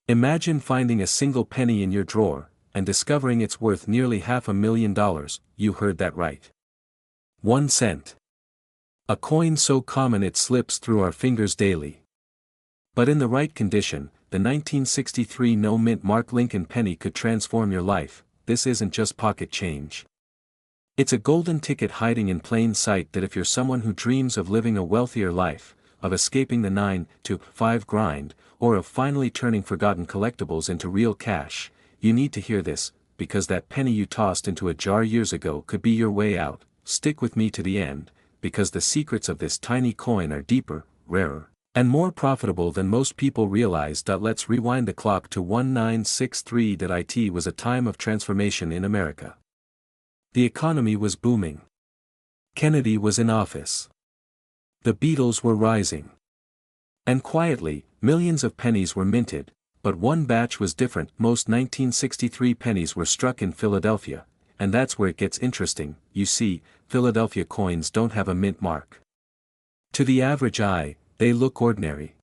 Imagine finding a single penny in your drawer, and discovering it's worth nearly $500,000, you heard that right. 1 cent. A coin so common it slips through our fingers daily. But in the right condition, the 1963 no-mint mark Lincoln penny could transform your life. This isn't just pocket change. It's a golden ticket hiding in plain sight that if you're someone who dreams of living a wealthier life, of escaping the 9 to 5 grind, or of finally turning forgotten collectibles into real cash, you need to hear this, because that penny you tossed into a jar years ago could be your way out. Stick with me to the end, because the secrets of this tiny coin are deeper, rarer, and more profitable than most people realize. Let's rewind the clock to 1963. It was a time of transformation in America. The economy was booming. Kennedy was in office. The Beatles were rising. And quietly, millions of pennies were minted, but one batch was different. Most 1963 pennies were struck in Philadelphia, and that's where it gets interesting. You see, Philadelphia coins don't have a mint mark. To the average eye, they look ordinary.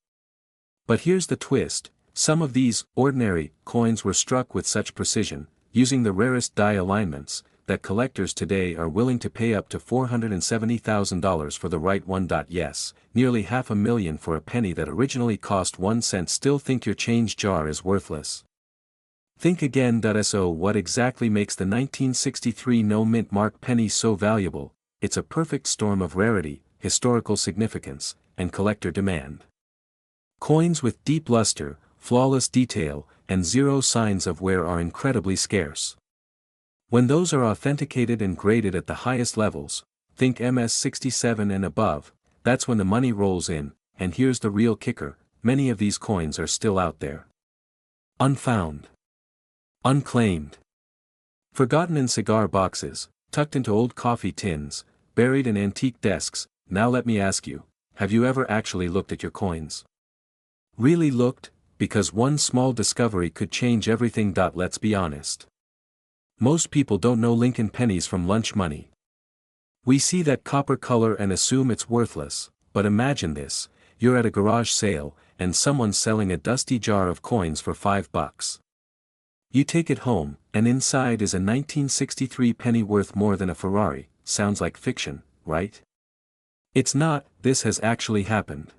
But here's the twist: some of these ordinary coins were struck with such precision, using the rarest die alignments, that collectors today are willing to pay up to $470,000 for the right one. Yes, nearly $500,000 for a penny that originally cost 1 cent. Still think your change jar is worthless? Think again. So what exactly makes the 1963 no-mint mark penny so valuable? It's a perfect storm of rarity, historical significance, and collector demand. Coins with deep luster, flawless detail, and zero signs of wear are incredibly scarce. When those are authenticated and graded at the highest levels, think MS-67 and above, that's when the money rolls in. And here's the real kicker: many of these coins are still out there. Unfound. Unclaimed. Forgotten in cigar boxes, tucked into old coffee tins, buried in antique desks. Now let me ask you, have you ever actually looked at your coins? Really looked? Because one small discovery could change everything. Let's be honest. Most people don't know Lincoln pennies from lunch money. We see that copper color and assume it's worthless, but imagine this: you're at a garage sale, and someone's selling a dusty jar of coins for $5. You take it home, and inside is a 1963 penny worth more than a Ferrari. Sounds like fiction, right? It's not. This has actually happened.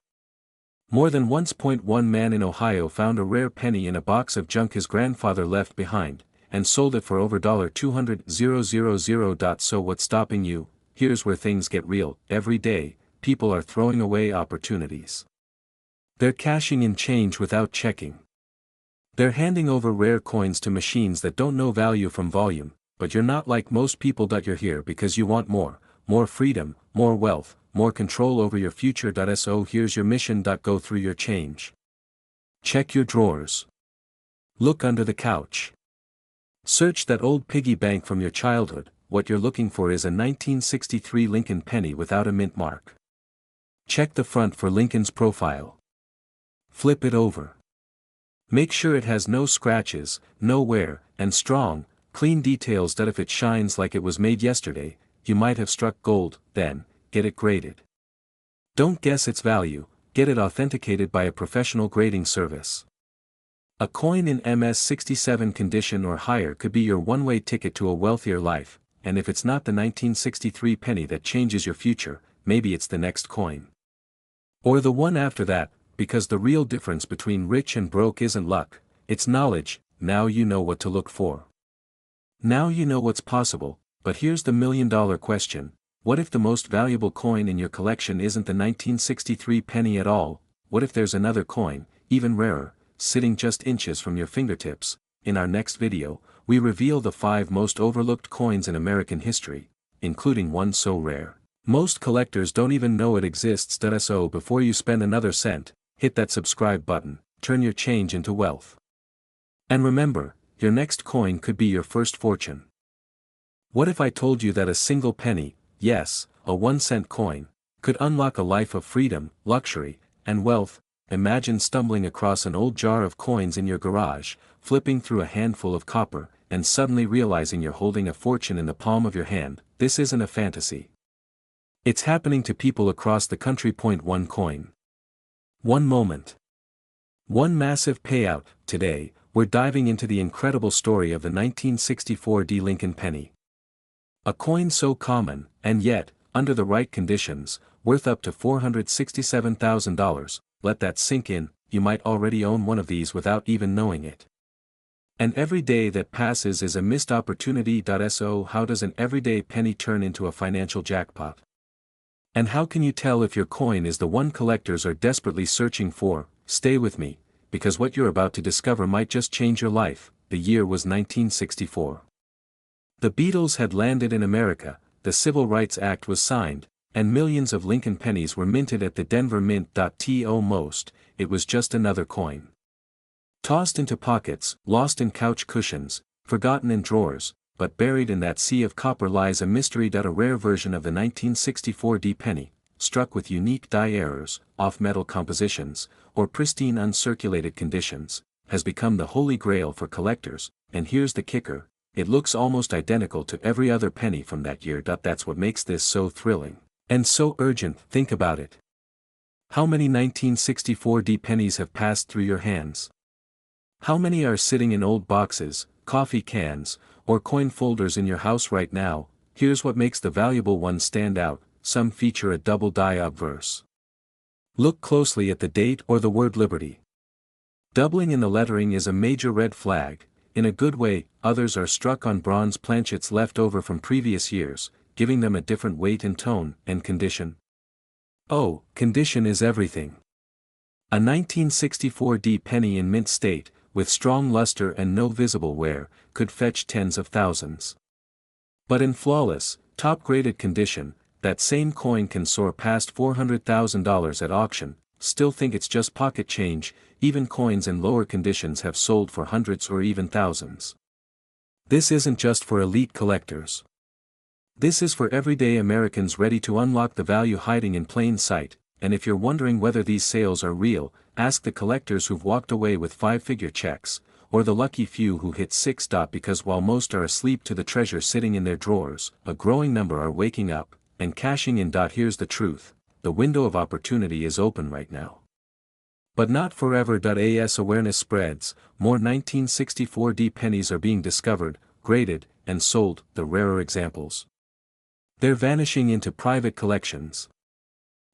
More than once. One man in Ohio found a rare penny in a box of junk his grandfather left behind, and sold it for over $200,000. So what's stopping you? Here's where things get real. Every day, people are throwing away opportunities. They're cashing in change without checking. They're handing over rare coins to machines that don't know value from volume. But you're not like most people. You're here because you want more freedom, more wealth, more control over your future. So here's your mission. Go through your change. Check your drawers. Look under the couch. Search that old piggy bank from your childhood. What you're looking for is a 1963 Lincoln penny without a mint mark. Check the front for Lincoln's profile. Flip it over. Make sure it has no scratches, no wear, and strong, clean details. If it shines like it was made yesterday, you might have struck gold. Then, get it graded. Don't guess its value, get it authenticated by a professional grading service. A coin in MS-67 condition or higher could be your one-way ticket to a wealthier life, and if it's not the 1963 penny that changes your future, maybe it's the next coin. Or the one after that, because the real difference between rich and broke isn't luck, it's knowledge. Now you know what to look for. Now you know what's possible, but here's the million-dollar question: what if the most valuable coin in your collection isn't the 1963 penny at all? What if there's another coin, even rarer, sitting just inches from your fingertips? In our next video, we reveal the 5 most overlooked coins in American history, including one so rare most collectors don't even know it exists. So before you spend another cent, hit that subscribe button, turn your change into wealth. And remember, your next coin could be your first fortune. What if I told you that a single penny, yes, a 1-cent coin, could unlock a life of freedom, luxury, and wealth? Imagine stumbling across an old jar of coins in your garage, flipping through a handful of copper, and suddenly realizing you're holding a fortune in the palm of your hand. This isn't a fantasy. It's happening to people across the country. One coin. One moment. One massive payout. Today, we're diving into the incredible story of the 1964 D Lincoln penny. A coin so common, and yet, under the right conditions, worth up to $467,000, let that sink in, you might already own one of these without even knowing it. And every day that passes is a missed opportunity. So how does an everyday penny turn into a financial jackpot? And how can you tell if your coin is the one collectors are desperately searching for? Stay with me, because what you're about to discover might just change your life. The year was 1964. The Beatles had landed in America, the Civil Rights Act was signed, and millions of Lincoln pennies were minted at the Denver Mint. To most, it was just another coin. Tossed into pockets, lost in couch cushions, forgotten in drawers, but buried in that sea of copper lies a mystery. A rare version of the 1964 D penny, struck with unique die errors, off-metal compositions, or pristine uncirculated conditions, has become the holy grail for collectors. And here's the kicker, it looks almost identical to every other penny from that year. That's what makes this so thrilling, and so urgent. Think about it. How many 1964 D pennies have passed through your hands? How many are sitting in old boxes, coffee cans, or coin folders in your house right now? Here's what makes the valuable ones stand out. Some feature a double die obverse. Look closely at the date or the word Liberty. Doubling in the lettering is a major red flag. In a good way. Others are struck on bronze planchets left over from previous years, giving them a different weight and tone. And condition? Oh, condition is everything. A 1964 D penny in mint state, with strong luster and no visible wear, could fetch tens of thousands. But in flawless, top-graded condition, that same coin can soar past $400,000 at auction. Still think it's just pocket change? Even coins in lower conditions have sold for hundreds or even thousands. This isn't just for elite collectors. This is for everyday Americans ready to unlock the value hiding in plain sight. And if you're wondering whether these sales are real, ask the collectors who've walked away with five-figure checks, or the lucky few who hit six. Because while most are asleep to the treasure sitting in their drawers, a growing number are waking up and cashing in. Here's the truth, the window of opportunity is open right now. But not forever. As awareness spreads, more 1964 D pennies are being discovered, graded, and sold. The rarer examples, they're vanishing into private collections.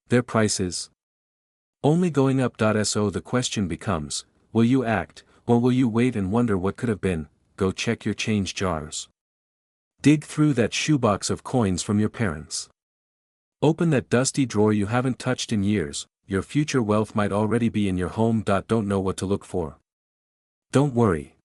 Their prices only going up. So the question becomes, will you act, or will you wait and wonder what could have been? Go check your change jars. Dig through that shoebox of coins from your parents. Open that dusty drawer you haven't touched in years. Your future wealth might already be in your home. Don't know what to look for? Don't worry.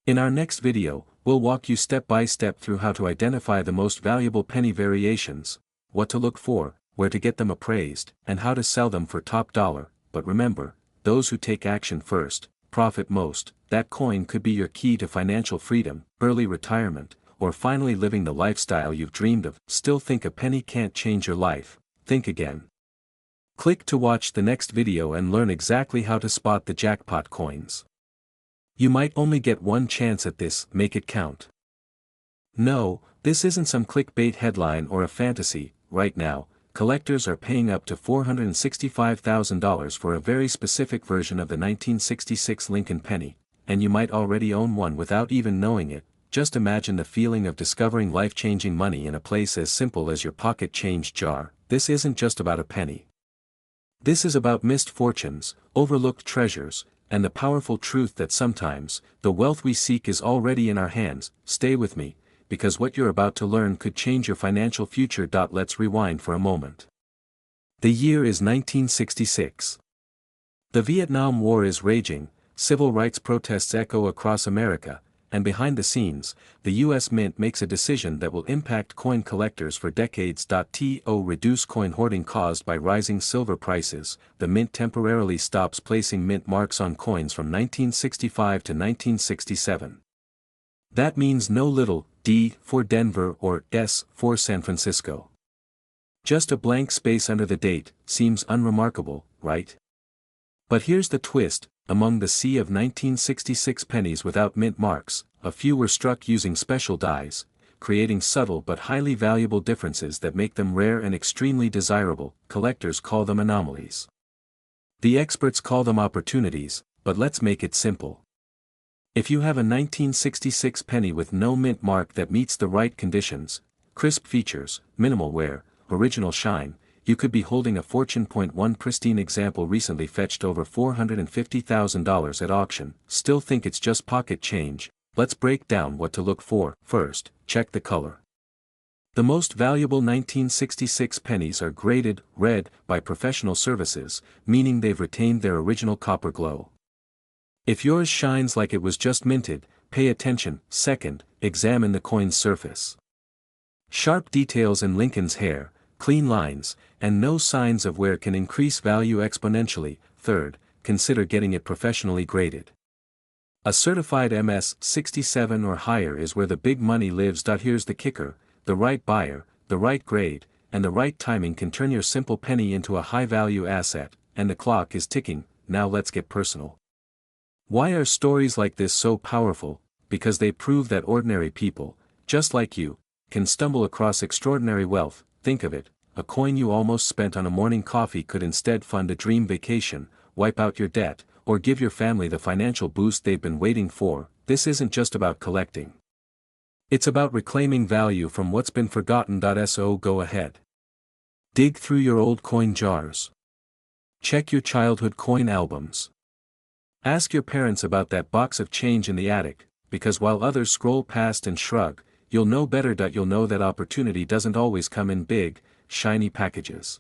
In our next video, we'll walk you step by step through how to identify the most valuable penny variations, what to look for, where to get them appraised, and how to sell them for top dollar. But remember, those who take action first, profit most. That coin could be your key to financial freedom, early retirement, or finally living the lifestyle you've dreamed of. Still think a penny can't change your life? Think again. Click to watch the next video and learn exactly how to spot the jackpot coins. You might only get one chance at this. Make it count. No, this isn't some clickbait headline or a fantasy. Right now, collectors are paying up to $465,000 for a very specific version of the 1966 Lincoln penny, and you might already own one without even knowing it. Just imagine the feeling of discovering life-changing money in a place as simple as your pocket change jar. This isn't just about a penny. This is about missed fortunes, overlooked treasures, and the powerful truth that sometimes, the wealth we seek is already in our hands. Stay with me, because what you're about to learn could change your financial future. Let's rewind for a moment. The year is 1966. The Vietnam War is raging, civil rights protests echo across America, and behind the scenes, the U.S. Mint makes a decision that will impact coin collectors for decades. To reduce coin hoarding caused by rising silver prices, the Mint temporarily stops placing mint marks on coins from 1965 to 1967. That means no little D for Denver or S for San Francisco. Just a blank space under the date. Seems unremarkable, right? But here's the twist, among the sea of 1966 pennies without mint marks, a few were struck using special dies, creating subtle but highly valuable differences that make them rare and extremely desirable. Collectors call them anomalies. The experts call them opportunities, but let's make it simple. If you have a 1966 penny with no mint mark that meets the right conditions, crisp features, minimal wear, original shine, you could be holding a fortune. One pristine example recently fetched over $450,000 at auction. Still think it's just pocket change? Let's break down what to look for. First, check the color. The most valuable 1966 pennies are graded red by professional services, meaning they've retained their original copper glow. If yours shines like it was just minted, pay attention. Second, examine the coin's surface. Sharp details in Lincoln's hair, clean lines, and no signs of wear can increase value exponentially. Third, consider getting it professionally graded. A certified MS 67 or higher is where the big money lives. Here's the kicker: the right buyer, the right grade, and the right timing can turn your simple penny into a high-value asset, and the clock is ticking. Now let's get personal. Why are stories like this so powerful? Because they prove that ordinary people, just like you, can stumble across extraordinary wealth. Think of it, a coin you almost spent on a morning coffee could instead fund a dream vacation, wipe out your debt, or give your family the financial boost they've been waiting for. This isn't just about collecting. It's about reclaiming value from what's been forgotten. So go ahead. Dig through your old coin jars. Check your childhood coin albums. Ask your parents about that box of change in the attic, because while others scroll past and shrug, you'll know better. You'll know that opportunity doesn't always come in big, shiny packages.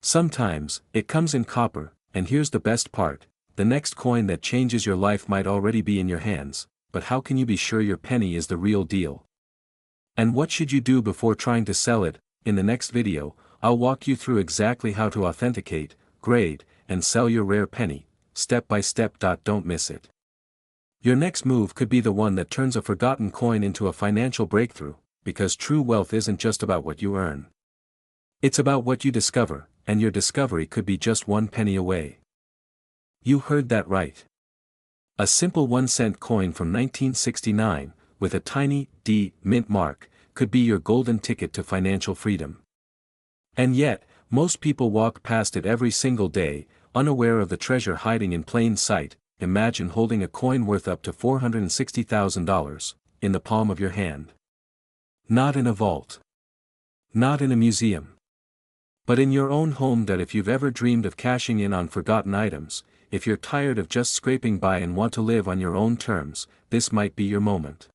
Sometimes, it comes in copper, and here's the best part: the next coin that changes your life might already be in your hands, but how can you be sure your penny is the real deal? And what should you do before trying to sell it? In the next video, I'll walk you through exactly how to authenticate, grade, and sell your rare penny, step by step. Don't miss it. Your next move could be the one that turns a forgotten coin into a financial breakthrough, because true wealth isn't just about what you earn. It's about what you discover, and your discovery could be just one penny away. You heard that right. A simple 1-cent coin from 1969, with a tiny D mint mark, could be your golden ticket to financial freedom. And yet, most people walk past it every single day, unaware of the treasure hiding in plain sight. Imagine holding a coin worth up to $460,000, in the palm of your hand. Not in a vault. Not in a museum. But in your own home. If you've ever dreamed of cashing in on forgotten items, if you're tired of just scraping by and want to live on your own terms, this might be your moment.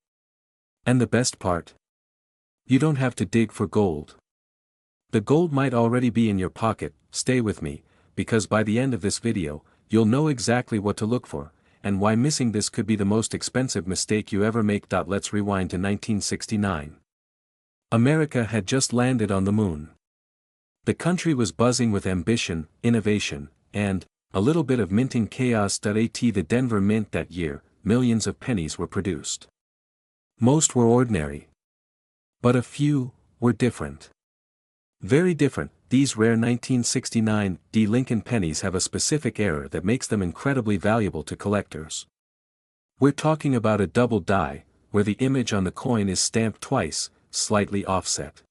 And the best part? You don't have to dig for gold. The gold might already be in your pocket. Stay with me, because by the end of this video, you'll know exactly what to look for, and why missing this could be the most expensive mistake you ever make. Let's rewind to 1969. America had just landed on the moon. The country was buzzing with ambition, innovation, and a little bit of minting chaos. At the Denver Mint that year, millions of pennies were produced. Most were ordinary. But a few were different. Very different. These rare 1969 D Lincoln pennies have a specific error that makes them incredibly valuable to collectors. We're talking about a double die, where the image on the coin is stamped twice, slightly offset.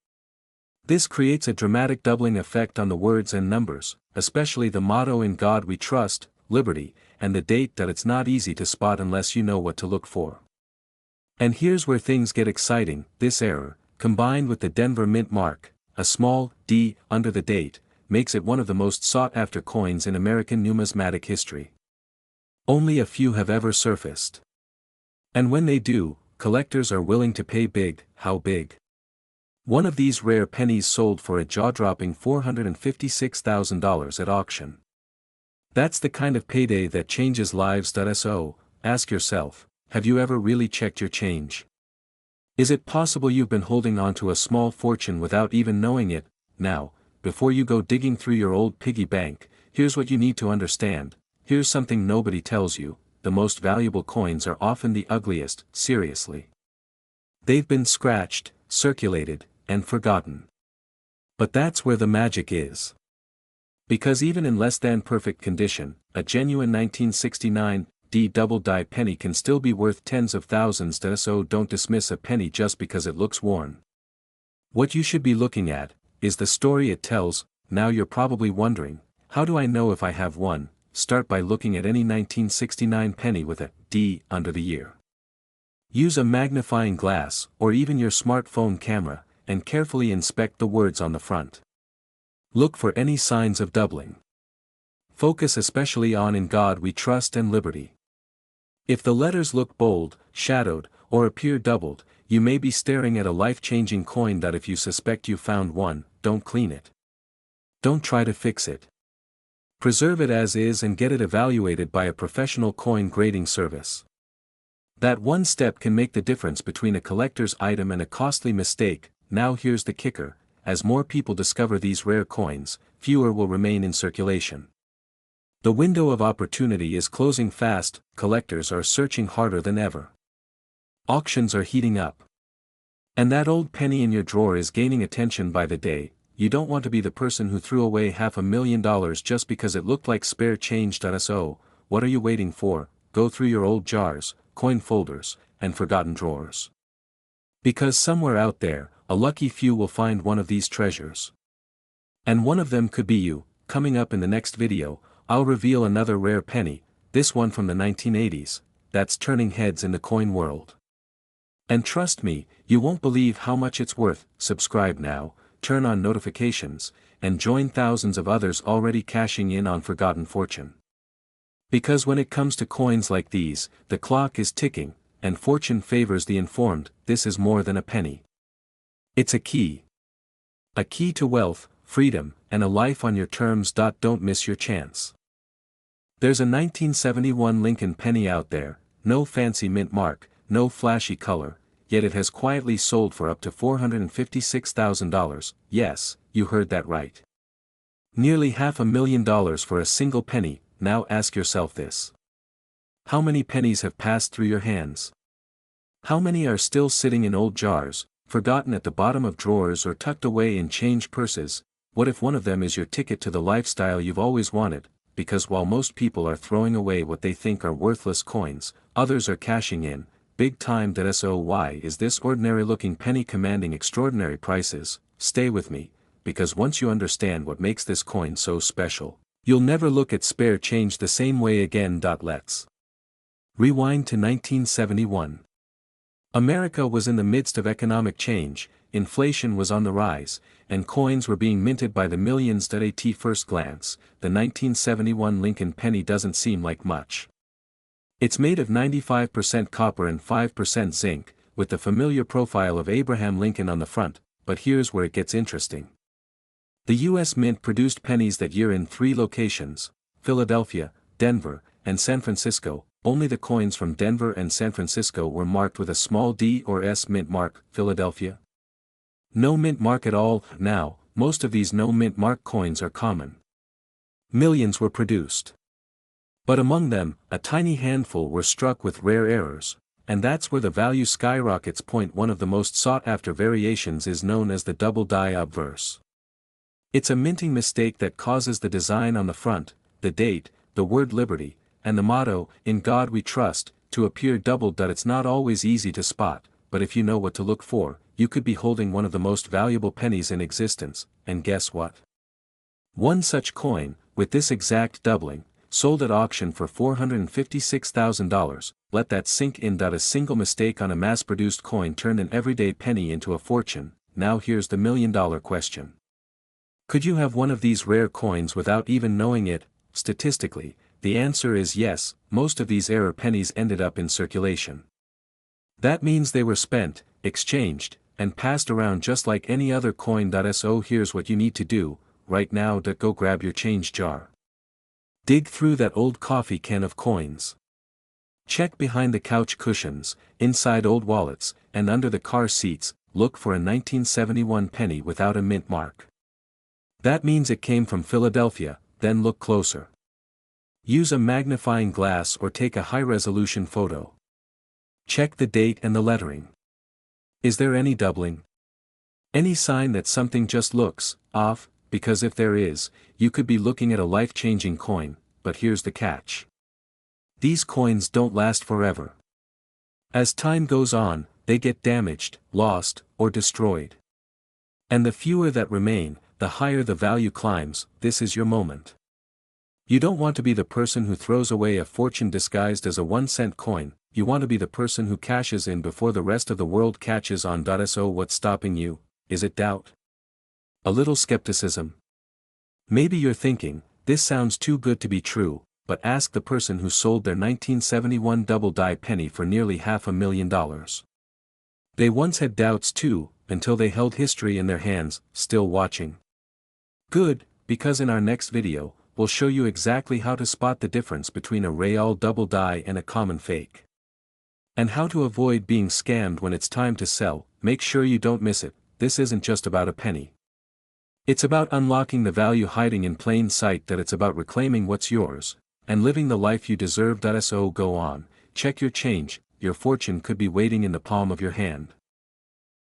This creates a dramatic doubling effect on the words and numbers, especially the motto "In God We Trust," Liberty, and the date. It's not easy to spot unless you know what to look for. And here's where things get exciting. This error, combined with the Denver Mint mark, a small D under the date, makes it one of the most sought-after coins in American numismatic history. Only a few have ever surfaced. And when they do, collectors are willing to pay big. How big? One of these rare pennies sold for a jaw-dropping $456,000 at auction. That's the kind of payday that changes lives. So, ask yourself, have you ever really checked your change? Is it possible you've been holding on to a small fortune without even knowing it? Now, before you go digging through your old piggy bank, here's what you need to understand. Here's something nobody tells you: the most valuable coins are often the ugliest. Seriously. They've been scratched, circulated, and forgotten. But that's where the magic is. Because even in less than perfect condition, a genuine 1969 D double die penny can still be worth tens of thousands. So don't dismiss a penny just because it looks worn. What you should be looking at is the story it tells. Now you're probably wondering, How do I know if I have one? Start by looking at any 1969 penny with a D under the year. Use a magnifying glass, or even your smartphone camera, and carefully inspect the words on the front. Look for any signs of doubling. Focus especially on "In God We Trust" and "Liberty." If the letters look bold, shadowed, or appear doubled, you may be staring at a life-changing coin. If you suspect you found one, don't clean it. Don't try to fix it. Preserve it as is and get it evaluated by a professional coin grading service. That one step can make the difference between a collector's item and a costly mistake. Now here's the kicker: as more people discover these rare coins, fewer will remain in circulation. The window of opportunity is closing fast. Collectors are searching harder than ever. Auctions are heating up. And that old penny in your drawer is gaining attention by the day. You don't want to be the person who threw away $500,000 just because it looked like spare change. So, what are you waiting for? Go through your old jars, coin folders, and forgotten drawers. Because somewhere out there, a lucky few will find one of these treasures. And one of them could be you. Coming up in the next video, I'll reveal another rare penny, this one from the 1980s, that's turning heads in the coin world. And trust me, you won't believe how much it's worth. Subscribe now, turn on notifications, and join thousands of others already cashing in on forgotten fortune. Because when it comes to coins like these, the clock is ticking, and fortune favors the informed. This is more than a penny. It's a key. A key to wealth, freedom, and a life on your terms. Don't miss your chance. There's a 1971 Lincoln penny out there, no fancy mint mark, no flashy color, yet it has quietly sold for up to $456,000, yes, you heard that right. Nearly $500,000 for a single penny. Now ask yourself this. How many pennies have passed through your hands? How many are still sitting in old jars, forgotten at the bottom of drawers or tucked away in change purses? What if one of them is your ticket to the lifestyle you've always wanted? Because while most people are throwing away what they think are worthless coins, others are cashing in big time. So why is this ordinary looking penny commanding extraordinary prices? Stay with me, because once you understand what makes this coin so special, you'll never look at spare change the same way again. Let's rewind to 1971. America was in the midst of economic change, inflation was on the rise, and coins were being minted by the millions. At first glance, the 1971 Lincoln penny doesn't seem like much. It's made of 95% copper and 5% zinc, with the familiar profile of Abraham Lincoln on the front, but here's where it gets interesting. The U.S. Mint produced pennies that year in 3 locations: Philadelphia, Denver, and San Francisco. Only the coins from Denver and San Francisco were marked with a small D or S mint mark. Philadelphia? No mint mark at all. Now, most of these no mint mark coins are common. Millions were produced. But among them, a tiny handful were struck with rare errors, and that's where the value skyrockets. One of the most sought-after variations is known as the double die obverse. It's a minting mistake that causes the design on the front, the date, the word liberty, and the motto, "In God We Trust," to appear doubled. It's not always easy to spot, but if you know what to look for, you could be holding one of the most valuable pennies in existence. And guess what? One such coin, with this exact doubling, sold at auction for $456,000. Let that sink in. A single mistake on a mass-produced coin turned an everyday penny into a fortune. Now here's the million-dollar question. Could you have one of these rare coins without even knowing it? Statistically, the answer is yes. Most of these error pennies ended up in circulation. That means they were spent, exchanged, and passed around just like any other coin. So here's what you need to do, right now. Go grab your change jar. Dig through that old coffee can of coins. Check behind the couch cushions, inside old wallets, and under the car seats. Look for a 1971 penny without a mint mark. That means it came from Philadelphia. Then look closer. Use a magnifying glass or take a high-resolution photo. Check the date and the lettering. Is there any doubling? Any sign that something just looks off? Because if there is, you could be looking at a life-changing coin. But here's the catch. These coins don't last forever. As time goes on, they get damaged, lost, or destroyed. And the fewer that remain, the higher the value climbs. This is your moment. You don't want to be the person who throws away a fortune disguised as a 1-cent coin, you want to be the person who cashes in before the rest of the world catches on. So what's stopping you? Is it doubt? A little skepticism? Maybe you're thinking, this sounds too good to be true, but ask the person who sold their 1971 double-die penny for nearly $500,000. They once had doubts too, until they held history in their hands, still watching. Good, because in our next video, we'll show you exactly how to spot the difference between a real double die and a common fake. And how to avoid being scammed when it's time to sell. Make sure you don't miss it. This isn't just about a penny. It's about unlocking the value hiding in plain sight. That it's about reclaiming what's yours, and living the life you deserve. So go on, check your change, your fortune could be waiting in the palm of your hand.